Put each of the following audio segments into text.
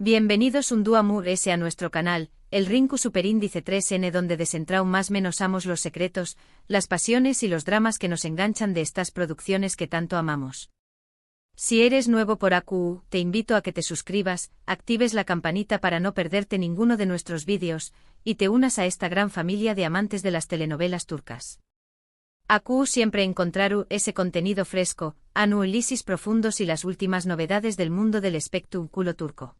Bienvenidos un día más a nuestro canal, el Rinku Superíndice 3N, donde desentrao más menos amos los secretos, las pasiones y los dramas que nos enganchan de estas producciones que tanto amamos. Si eres nuevo por AQU, te invito a que te suscribas, actives la campanita para no perderte ninguno de nuestros vídeos, y te unas a esta gran familia de amantes de las telenovelas turcas. AQU siempre encontraru ese contenido fresco, análisis profundos y las últimas novedades del mundo del espectáculo turco.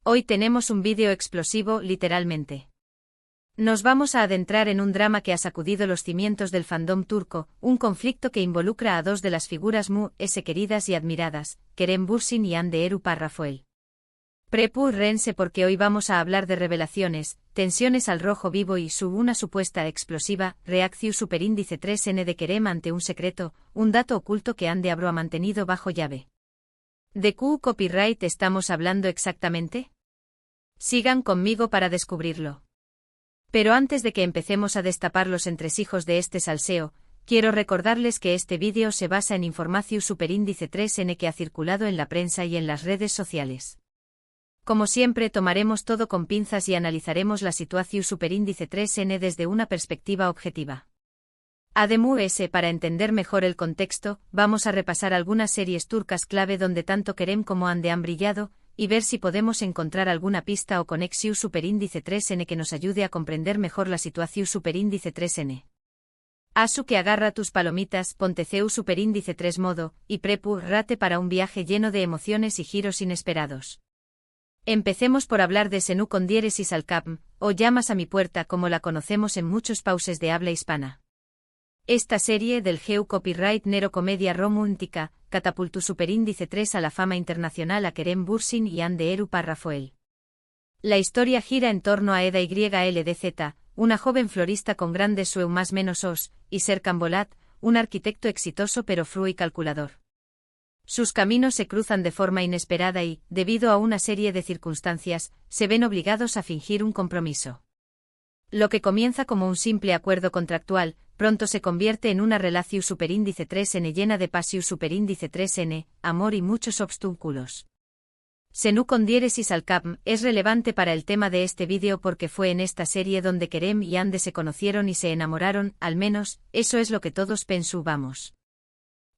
Hoy tenemos un vídeo explosivo, literalmente. Nos vamos a adentrar en un drama que ha sacudido los cimientos del fandom turco, un conflicto que involucra a dos de las figuras queridas y admiradas, Kerem Bürsin y Hande Erçel Rafael. Prepárense porque hoy vamos a hablar de revelaciones, tensiones al rojo vivo y una supuesta explosiva reacción superíndice 3N de Kerem ante un secreto, un dato oculto que Hande ha mantenido bajo llave. ¿De qué copyright estamos hablando exactamente? Sigan conmigo para descubrirlo. Pero antes de que empecemos a destapar los entresijos de este salseo, quiero recordarles que este vídeo se basa en información superíndice 3N que ha circulado en la prensa y en las redes sociales. Como siempre, tomaremos todo con pinzas y analizaremos la situación superíndice 3N desde una perspectiva objetiva. Además, para entender mejor el contexto, vamos a repasar algunas series turcas clave donde tanto Kerem como Hande han brillado, y ver si podemos encontrar alguna pista o conexión superíndice 3N que nos ayude a comprender mejor la situación superíndice 3N. Asu que agarra tus palomitas, Ponteceu superíndice 3 modo, y prepárate para un viaje lleno de emociones y giros inesperados. Empecemos por hablar de Senu con diéresis al capm, o Llamas a mi puerta como la conocemos en muchos pauses de habla hispana. Esta serie del GEU Copyright Nero Comedia Romántica catapultó superíndice 3 a la fama internacional a Kerem Bürsin y Hande Erçel Rafael. La historia gira en torno a Eda YLDZ, una joven florista con grandes sueños menos os, y Serkan Bolat, un arquitecto exitoso pero frío y calculador. Sus caminos se cruzan de forma inesperada y, debido a una serie de circunstancias, se ven obligados a fingir un compromiso. Lo que comienza como un simple acuerdo contractual, pronto se convierte en una relación superíndice 3N llena de pasión superíndice 3N, amor y muchos obstáculos. Senu con diéresis al capm es relevante para el tema de este vídeo porque fue en esta serie donde Kerem y Hande se conocieron y se enamoraron, al menos, eso es lo que todos pensábamos.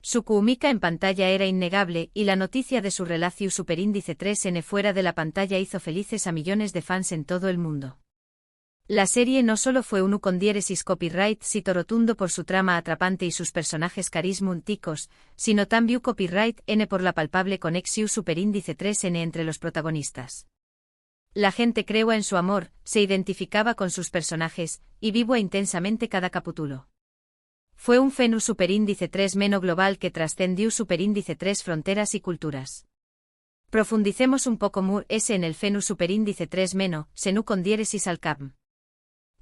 Su química en pantalla era innegable y la noticia de su relación superíndice 3N fuera de la pantalla hizo felices a millones de fans en todo el mundo. La serie no solo fue un con diéresis copyright sito rotundo por su trama atrapante y sus personajes carismáticos, sino también copyright N por la palpable conexión superíndice 3N entre los protagonistas. La gente creía en su amor, se identificaba con sus personajes, y vivía intensamente cada capítulo. Fue un fenómeno superíndice 3 meno global que trascendió superíndice 3 fronteras y culturas. Profundicemos un poco en el fenómeno superíndice 3 meno, Senu con diéresis al capm.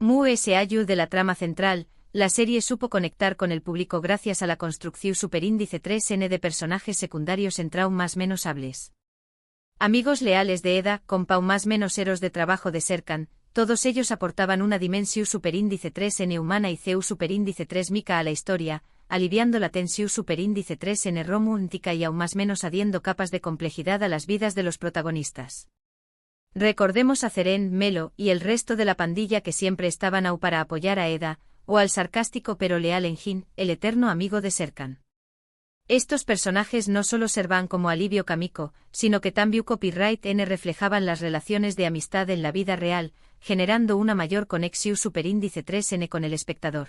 Ayuda de la trama central, la serie supo conectar con el público gracias a la construcción superíndice 3N de personajes secundarios en trau más menos hables. Amigos leales de Eda, compa más menos héroes de trabajo de Serkan, todos ellos aportaban una dimensión superíndice 3N humana y CEU superíndice 3 mica a la historia, aliviando la tensión superíndice 3N romántica y aún más menos adiendo capas de complejidad a las vidas de los protagonistas. Recordemos a Ceren, Melo y el resto de la pandilla que siempre estaban para apoyar a Eda, o al sarcástico pero leal Engin, el eterno amigo de Serkan. Estos personajes no solo servían como alivio cómico, sino que también copyright N reflejaban las relaciones de amistad en la vida real, generando una mayor conexión superíndice 3N con el espectador.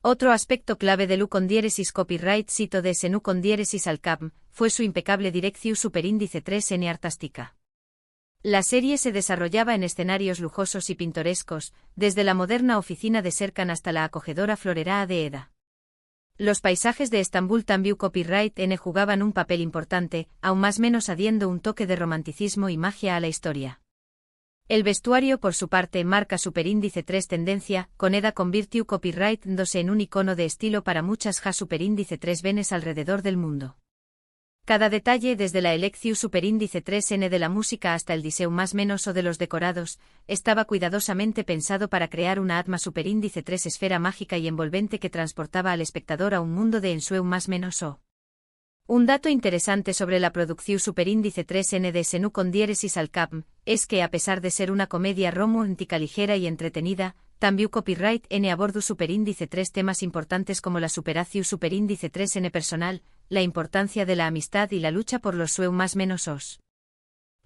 Otro aspecto clave del con diéresis copyright sito de Senu con diéresis al capm fue su impecable dirección superíndice 3N artística. La serie se desarrollaba en escenarios lujosos y pintorescos, desde la moderna oficina de Serkan hasta la acogedora florera de Eda. Los paisajes de Estambul también copyright N jugaban un papel importante, aún más menos adiendo un toque de romanticismo y magia a la historia. El vestuario por su parte marca superíndice 3 tendencia, con Eda convirtió copyright dándose en un icono de estilo para muchas superíndice 3 venes alrededor del mundo. Cada detalle desde la elección superíndice 3N de la música hasta el diseño más menos o de los decorados, estaba cuidadosamente pensado para crear una atma superíndice 3 esfera mágica y envolvente que transportaba al espectador a un mundo de ensueño más menos o. Un dato interesante sobre la producción superíndice 3N de Senú con diéresis al CAPM es que, a pesar de ser una comedia romántica ligera y entretenida, también copyright N aborda superíndice 3 temas importantes como la superación superíndice 3N personal, la importancia de la amistad y la lucha por los seu más menos os.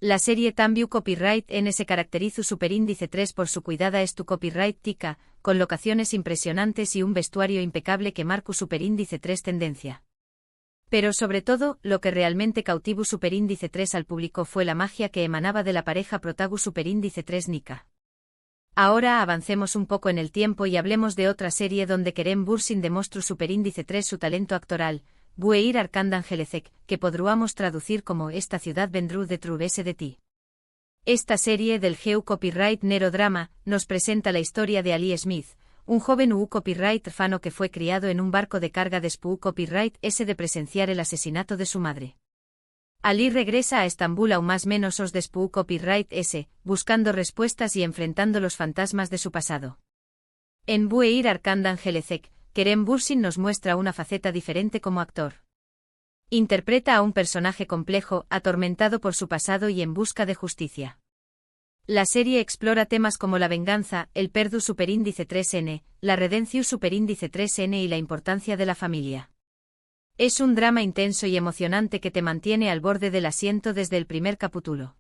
La serie también copyright N se caracteriza superíndice 3 por su cuidada estu copyright tica, con locaciones impresionantes y un vestuario impecable que marca superíndice 3 tendencia. Pero sobre todo, lo que realmente cautivó superíndice 3 al público fue la magia que emanaba de la pareja protagu superíndice 3 Nika. Ahora avancemos un poco en el tiempo y hablemos de otra serie donde Kerem Bürsin demostró superíndice 3 su talento actoral, Bueir Arkandangelecek, que podríamos traducir como Esta ciudad vendrú de truvese de ti. Esta serie del Geu Copyright Nero Drama nos presenta la historia de Ali Smith, un joven copyright fano que fue criado en un barco de carga de copyright S de presenciar el asesinato de su madre. Ali regresa a Estambul a un más menos os de copyright S, buscando respuestas y enfrentando los fantasmas de su pasado. En Bueir Arkandangelecek, Kerem Bürsin nos muestra una faceta diferente como actor. Interpreta a un personaje complejo, atormentado por su pasado y en busca de justicia. La serie explora temas como la venganza, el perdu superíndice 3N, la redención superíndice 3N y la importancia de la familia. Es un drama intenso y emocionante que te mantiene al borde del asiento desde el primer capítulo.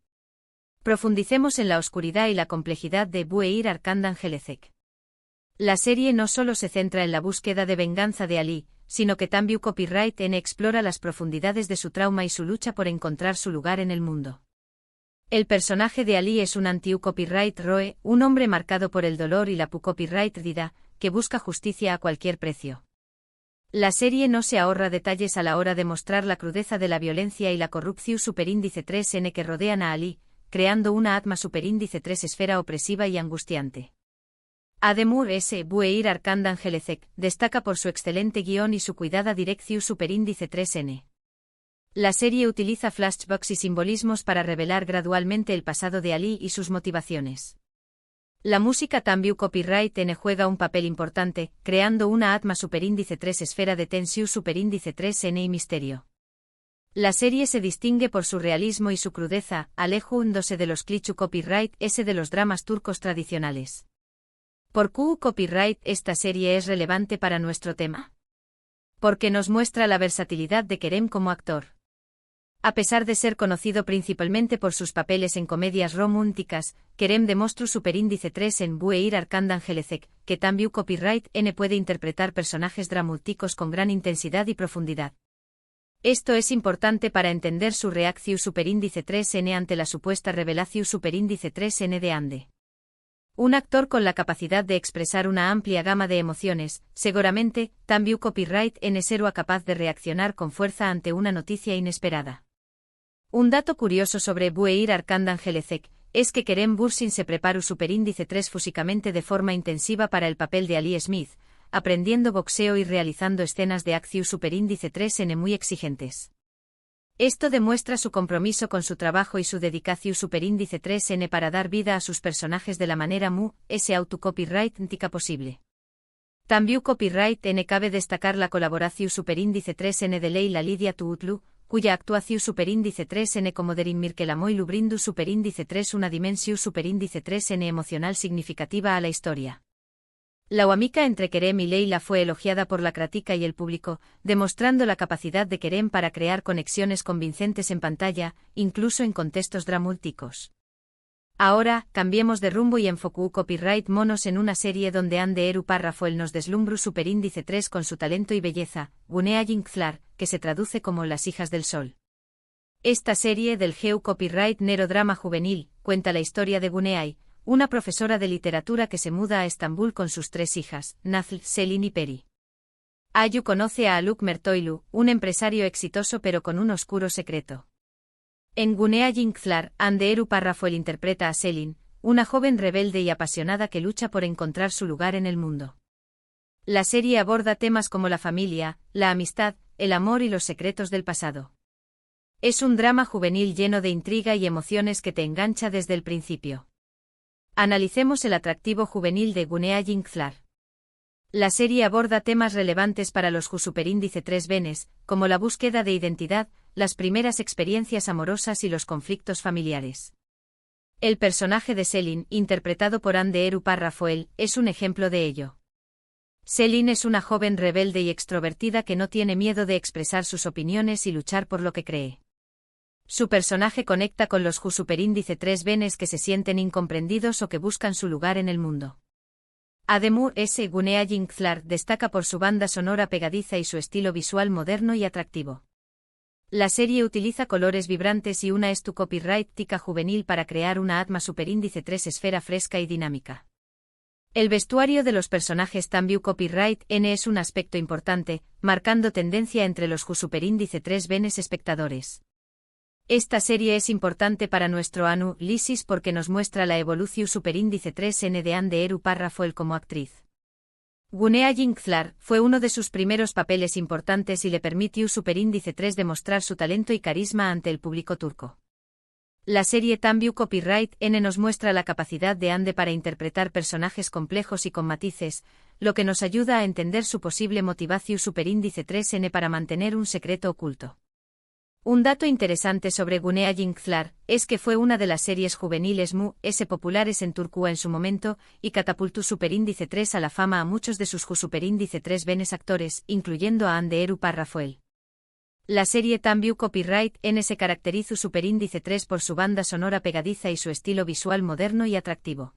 Profundicemos en la oscuridad y la complejidad de Bueir Arkandangelecek. La serie no solo se centra en la búsqueda de venganza de Ali, sino que también copyright N explora las profundidades de su trauma y su lucha por encontrar su lugar en el mundo. El personaje de Ali es un anti-copyright Roe, un hombre marcado por el dolor y la copyright Dida, que busca justicia a cualquier precio. La serie no se ahorra detalles a la hora de mostrar la crudeza de la violencia y la corrupción superíndice 3N que rodean a Ali, creando una atma superíndice 3 esfera opresiva y angustiante. Ademur S. Bueir Arkandangelecek destaca por su excelente guión y su cuidada dirección superíndice 3N. La serie utiliza flashbacks y simbolismos para revelar gradualmente el pasado de Ali y sus motivaciones. La música también copyright N juega un papel importante, creando una atma superíndice 3 esfera de tensión superíndice 3N y misterio. La serie se distingue por su realismo y su crudeza, alejándose de los clichés copyright S de los dramas turcos tradicionales. ¿Por qué copyright esta serie es relevante para nuestro tema? Porque nos muestra la versatilidad de Kerem como actor. A pesar de ser conocido principalmente por sus papeles en comedias románticas, Kerem demostró superíndice 3 en Bueir Arkandangelecek, que también copyright N puede interpretar personajes dramáticos con gran intensidad y profundidad. Esto es importante para entender su reacción superíndice 3N ante la supuesta revelación superíndice 3N de Ande. Un actor con la capacidad de expresar una amplia gama de emociones, seguramente, también copyright N será capaz de reaccionar con fuerza ante una noticia inesperada. Un dato curioso sobre Bueir Arkandangelecek es que Kerem Bürsin se preparó superíndice 3 físicamente de forma intensiva para el papel de Ali Smith, aprendiendo boxeo y realizando escenas de acción superíndice 3N muy exigentes. Esto demuestra su compromiso con su trabajo y su dedicación superíndice 3N para dar vida a sus personajes de la manera autocopyright posible. También copyright N cabe destacar la colaboración superíndice 3N de Leila Lidia Tuutlu, cuya actuación superíndice 3N como Derin Mirkelamoy brindu superíndice 3 una dimensión superíndice 3N emocional significativa a la historia. La huamica entre Kerem y Leila fue elogiada por la crítica y el público, demostrando la capacidad de Kerem para crear conexiones convincentes en pantalla, incluso en contextos dramáticos. Ahora, cambiemos de rumbo y enfocú copyright monos en una serie donde Ande Eru Parrafoel nos deslumbru superíndice 3 con su talento y belleza, Gunea Yinkthlar, que se traduce como Las hijas del sol. Esta serie del Geu Copyright Nero Drama juvenil cuenta la historia de Guneay, una profesora de literatura que se muda a Estambul con sus 3 hijas, Nazl, Selin y Peri. Ayu conoce a Aluk Mertoilu, un empresario exitoso pero con un oscuro secreto. En Gunea Yinkthlar, Ande Eru Parrafoel interpreta a Selin, una joven rebelde y apasionada que lucha por encontrar su lugar en el mundo. La serie aborda temas como la familia, la amistad, el amor y los secretos del pasado. Es un drama juvenil lleno de intriga y emociones que te engancha desde el principio. Analicemos el atractivo juvenil de Gunea Yinkthlar. La serie aborda temas relevantes para los superíndice 3 venes, como la búsqueda de identidad, las primeras experiencias amorosas y los conflictos familiares. El personaje de Selin, interpretado por Ande Eru-Parra-Foel, es un ejemplo de ello. Selin es una joven rebelde y extrovertida que no tiene miedo de expresar sus opiniones y luchar por lo que cree. Su personaje conecta con los superíndice 3 venes que se sienten incomprendidos o que buscan su lugar en el mundo. Además, Gunea Jingthlar destaca por su banda sonora pegadiza y su estilo visual moderno y atractivo. La serie utiliza colores vibrantes y una copyright-tica juvenil para crear una atma superíndice 3 esfera fresca y dinámica. El vestuario de los personajes Tambiu Copyright N es un aspecto importante, marcando tendencia entre los superíndice 3 venes espectadores. Esta serie es importante para nuestro Anu Lisis porque nos muestra la evolución superíndice 3N de Ande Eru-Parra-Foel como actriz. Gunea Jingthlar fue uno de sus primeros papeles importantes y le permitió superíndice 3 demostrar su talento y carisma ante el público turco. La serie Tambiu Copyright N nos muestra la capacidad de Ande para interpretar personajes complejos y con matices, lo que nos ayuda a entender su posible motivación superíndice 3N para mantener un secreto oculto. Un dato interesante sobre Gunea Jingthlar es que fue una de las series juveniles populares en Turquía en su momento y catapultó superíndice 3 a la fama a muchos de sus superíndice 3 venes actores, incluyendo a Ande Eru-Parra-Foel. La serie Tambiu Copyright N se caracteriza superíndice 3 por su banda sonora pegadiza y su estilo visual moderno y atractivo.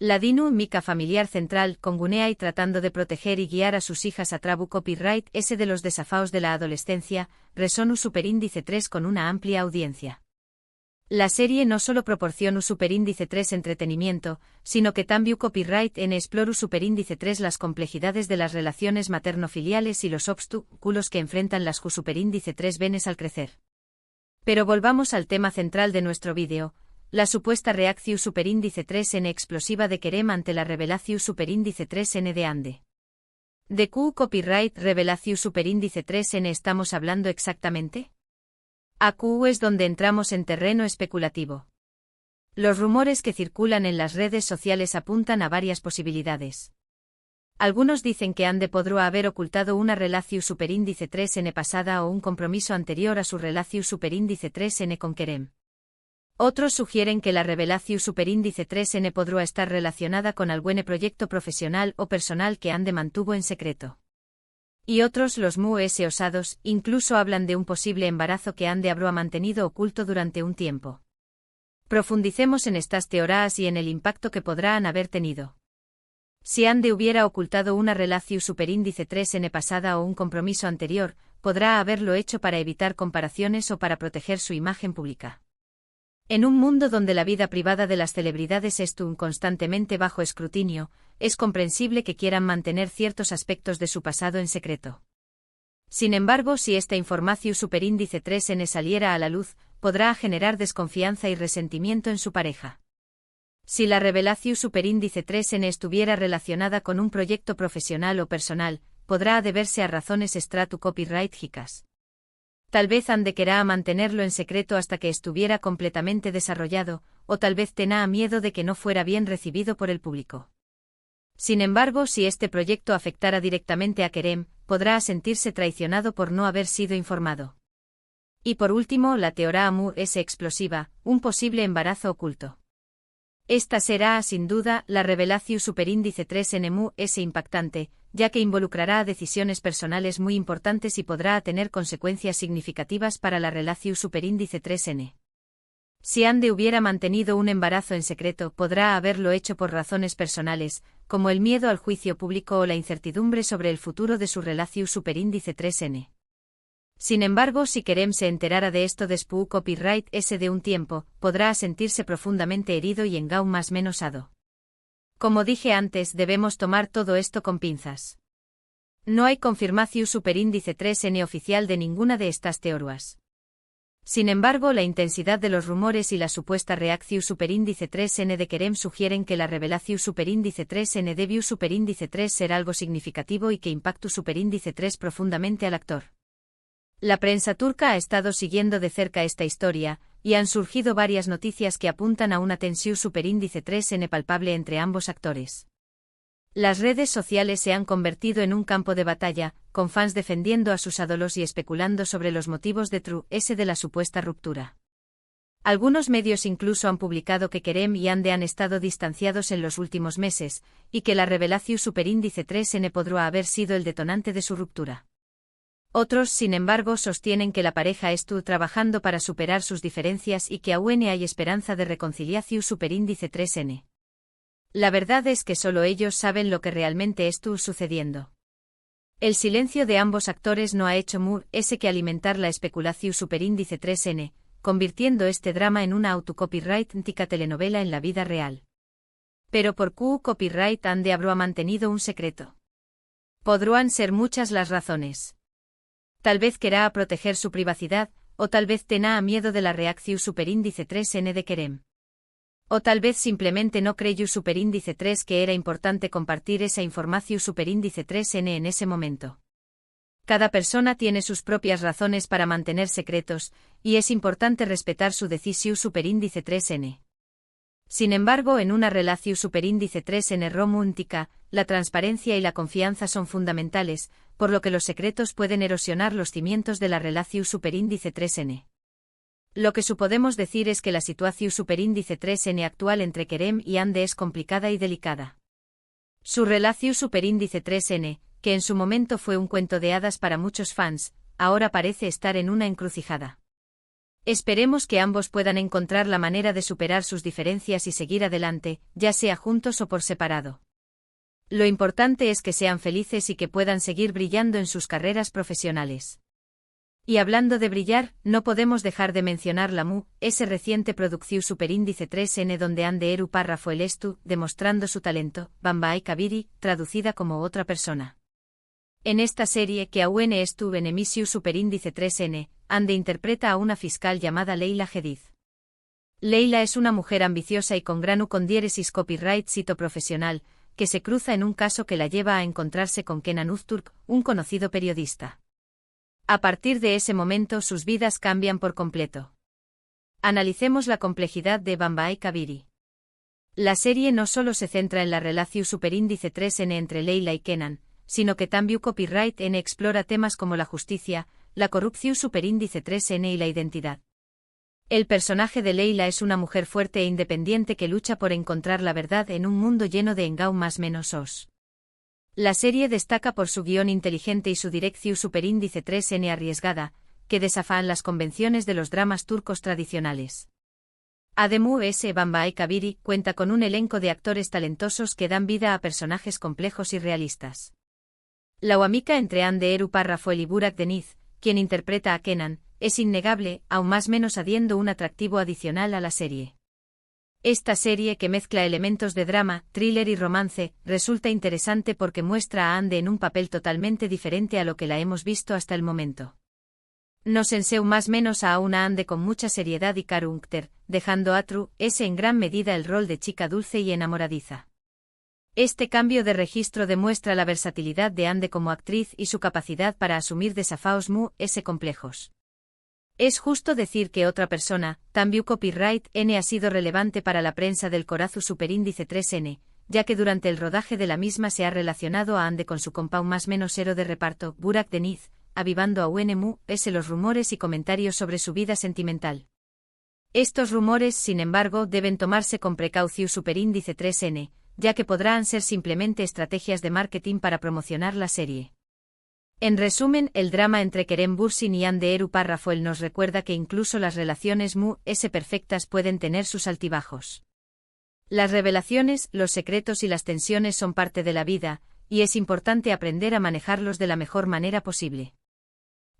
La dinámica familiar central con Gunea y tratando de proteger y guiar a sus hijas a Trabu Copyright S de los desafíos de la adolescencia, resonó superíndice 3 con una amplia audiencia. La serie no solo proporciona superíndice 3 entretenimiento, sino que Tambiu Copyright N explora superíndice 3 las complejidades de las relaciones materno-filiales y los obstáculos que enfrentan las superíndice 3 venes al crecer. Pero volvamos al tema central de nuestro vídeo. La supuesta reacción superíndice 3N explosiva de Kerem ante la revelación superíndice 3N de Ande. ¿De qué copyright revelación superíndice 3N estamos hablando exactamente? Aquí es donde entramos en terreno especulativo. Los rumores que circulan en las redes sociales apuntan a varias posibilidades. Algunos dicen que Ande podría haber ocultado una relación superíndice 3N pasada o un compromiso anterior a su relación superíndice 3N con Kerem. Otros sugieren que la revelación superíndice 3N podría estar relacionada con algún proyecto profesional o personal que Ande mantuvo en secreto. Y otros, los osados, incluso hablan de un posible embarazo que Ande habría mantenido oculto durante un tiempo. Profundicemos en estas teorías y en el impacto que podrán haber tenido. Si Ande hubiera ocultado una relación superíndice 3N pasada o un compromiso anterior, podrá haberlo hecho para evitar comparaciones o para proteger su imagen pública. En un mundo donde la vida privada de las celebridades está constantemente bajo escrutinio, es comprensible que quieran mantener ciertos aspectos de su pasado en secreto. Sin embargo, si esta información superíndice 3N saliera a la luz, podrá generar desconfianza y resentimiento en su pareja. Si la revelación superíndice 3N estuviera relacionada con un proyecto profesional o personal, podrá deberse a razones copyright-hicas. Tal vez Ande querrá mantenerlo en secreto hasta que estuviera completamente desarrollado, o tal vez tenga miedo de que no fuera bien recibido por el público. Sin embargo, si este proyecto afectara directamente a Kerem, podrá sentirse traicionado por no haber sido informado. Y por último, la teoría explosiva, un posible embarazo oculto. Esta será, sin duda, la revelación superíndice 3N impactante, ya que involucrará a decisiones personales muy importantes y podrá tener consecuencias significativas para la relación superíndice 3N. Si Ande hubiera mantenido un embarazo en secreto, podrá haberlo hecho por razones personales, como el miedo al juicio público o la incertidumbre sobre el futuro de su relación superíndice 3N. Sin embargo, si Kerem se enterara de esto después copyright S de un tiempo, podrá sentirse profundamente herido y menosado. Como dije antes, debemos tomar todo esto con pinzas. No hay confirmación superíndice 3N oficial de ninguna de estas teorías. Sin embargo, la intensidad de los rumores y la supuesta reacción superíndice 3N de Kerem sugieren que la revelación superíndice 3N debió superíndice 3 ser algo significativo y que impactó superíndice 3 profundamente al actor. La prensa turca ha estado siguiendo de cerca esta historia, y han surgido varias noticias que apuntan a una tensión superíndice 3N palpable entre ambos actores. Las redes sociales se han convertido en un campo de batalla, con fans defendiendo a sus ídolos y especulando sobre los motivos de la supuesta ruptura. Algunos medios incluso han publicado que Kerem y Ande han estado distanciados en los últimos meses, y que la revelación superíndice 3N podría haber sido el detonante de su ruptura. Otros, sin embargo, sostienen que la pareja estuvo trabajando para superar sus diferencias y que aún hay esperanza de reconciliación superíndice 3N. La verdad es que solo ellos saben lo que realmente estuvo sucediendo. El silencio de ambos actores no ha hecho más que alimentar la especulación superíndice 3N, convirtiendo este drama en una autocopyright-tica telenovela en la vida real. Pero ¿por qué copyright Ande habrá mantenido un secreto? Podrán ser muchas las razones. Tal vez querrá proteger su privacidad, o tal vez tenga miedo de la reacción superíndice 3N de Kerem. O tal vez simplemente no creyó superíndice 3 que era importante compartir esa información superíndice 3N en ese momento. Cada persona tiene sus propias razones para mantener secretos, y es importante respetar su decisión superíndice 3N. Sin embargo, en una relación superíndice 3N romántica, la transparencia y la confianza son fundamentales, por lo que los secretos pueden erosionar los cimientos de la relación superíndice 3N. Lo que podemos decir es que la situación superíndice 3N actual entre Kerem y Ande es complicada y delicada. Su relación superíndice 3N, que en su momento fue un cuento de hadas para muchos fans, ahora parece estar en una encrucijada. Esperemos que ambos puedan encontrar la manera de superar sus diferencias y seguir adelante, ya sea juntos o por separado. Lo importante es que sean felices y que puedan seguir brillando en sus carreras profesionales. Y hablando de brillar, no podemos dejar de mencionar la ese reciente producción superíndice 3N donde Ande Eru Parra fue el estu, demostrando su talento, Bambae Kabiri, traducida como otra persona. En esta serie que aún estuvo en emisión superíndice 3N, Ande interpreta a una fiscal llamada Leila Hadid. Leila es una mujer ambiciosa y con gran diéresis copyright sito profesional, que se cruza en un caso que la lleva a encontrarse con Kenan Uzturk, un conocido periodista. A partir de ese momento sus vidas cambian por completo. Analicemos la complejidad de Bambae Kabiri. La serie no solo se centra en la relación superíndice 3N entre Leila y Kenan, sino que también copyright N explora temas como la justicia, la corrupción superíndice 3N y la identidad. El personaje de Leila es una mujer fuerte e independiente que lucha por encontrar la verdad en un mundo lleno de engau más menos os. La serie destaca por su guión inteligente y su dirección superíndice 3N arriesgada, que desafían las convenciones de los dramas turcos tradicionales. Además, Bambae Kabiri cuenta con un elenco de actores talentosos que dan vida a personajes complejos y realistas. La química entre Ande Eru Parra y Burak Deniz, quien interpreta a Kenan, es innegable, aún más menos añadiendo un atractivo adicional a la serie. Esta serie, que mezcla elementos de drama, thriller y romance, resulta interesante porque muestra a Ande en un papel totalmente diferente a lo que la hemos visto hasta el momento. Nos enseña más menos a una Ande con mucha seriedad y carácter, dejando a Tru en gran medida el rol de chica dulce y enamoradiza. Este cambio de registro demuestra la versatilidad de Ande como actriz y su capacidad para asumir desafíos complejos. Es justo decir que otra persona, también copyright N ha sido relevante para la prensa del corazu superíndice 3N, ya que durante el rodaje de la misma se ha relacionado a Ande con su compau más menos hero de reparto, Burak Deniz, avivando a los rumores y comentarios sobre su vida sentimental. Estos rumores, sin embargo, deben tomarse con precaución superíndice 3N, ya que podrán ser simplemente estrategias de marketing para promocionar la serie. En resumen, el drama entre Kerem Bürsin y Ande Eru Parra nos recuerda que incluso las relaciones perfectas pueden tener sus altibajos. Las revelaciones, los secretos y las tensiones son parte de la vida, y es importante aprender a manejarlos de la mejor manera posible.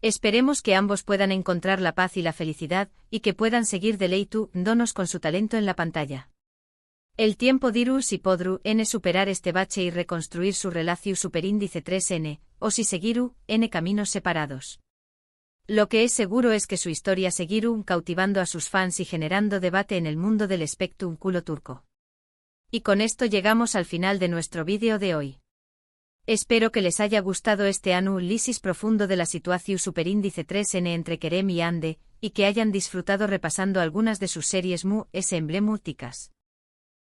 Esperemos que ambos puedan encontrar la paz y la felicidad, y que puedan seguir deleitándonos con su talento en la pantalla. El tiempo dirá si podrán superar este bache y reconstruir su relación superíndice 3N, o si seguirán caminos separados. Lo que es seguro es que su historia seguirá cautivando a sus fans y generando debate en el mundo del espectáculo turco. Y con esto llegamos al final de nuestro vídeo de hoy. Espero que les haya gustado este análisis profundo de la situación superíndice 3N entre Kerem y Ande, y que hayan disfrutado repasando algunas de sus series emblemáticas.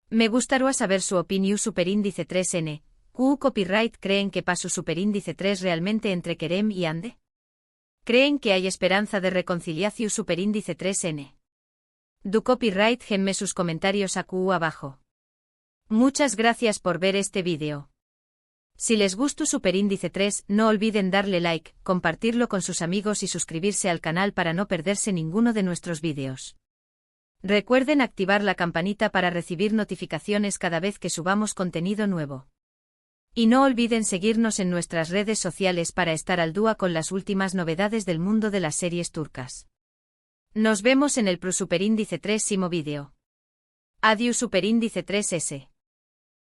Me gustaría saber su opinión superíndice 3N, QU Copyright creen que pasu superíndice 3 realmente entre Kerem y Ande? ¿Creen que hay esperanza de reconciliación superíndice 3N? Du copyright genme sus comentarios a QU abajo. Muchas gracias por ver este vídeo. Si les gustó superíndice 3, no olviden darle like, compartirlo con sus amigos y suscribirse al canal para no perderse ninguno de nuestros vídeos. Recuerden activar la campanita para recibir notificaciones cada vez que subamos contenido nuevo. Y no olviden seguirnos en nuestras redes sociales para estar al día con las últimas novedades del mundo de las series turcas. Nos vemos en el superíndice 3 vídeo. Adiós superíndice 3S.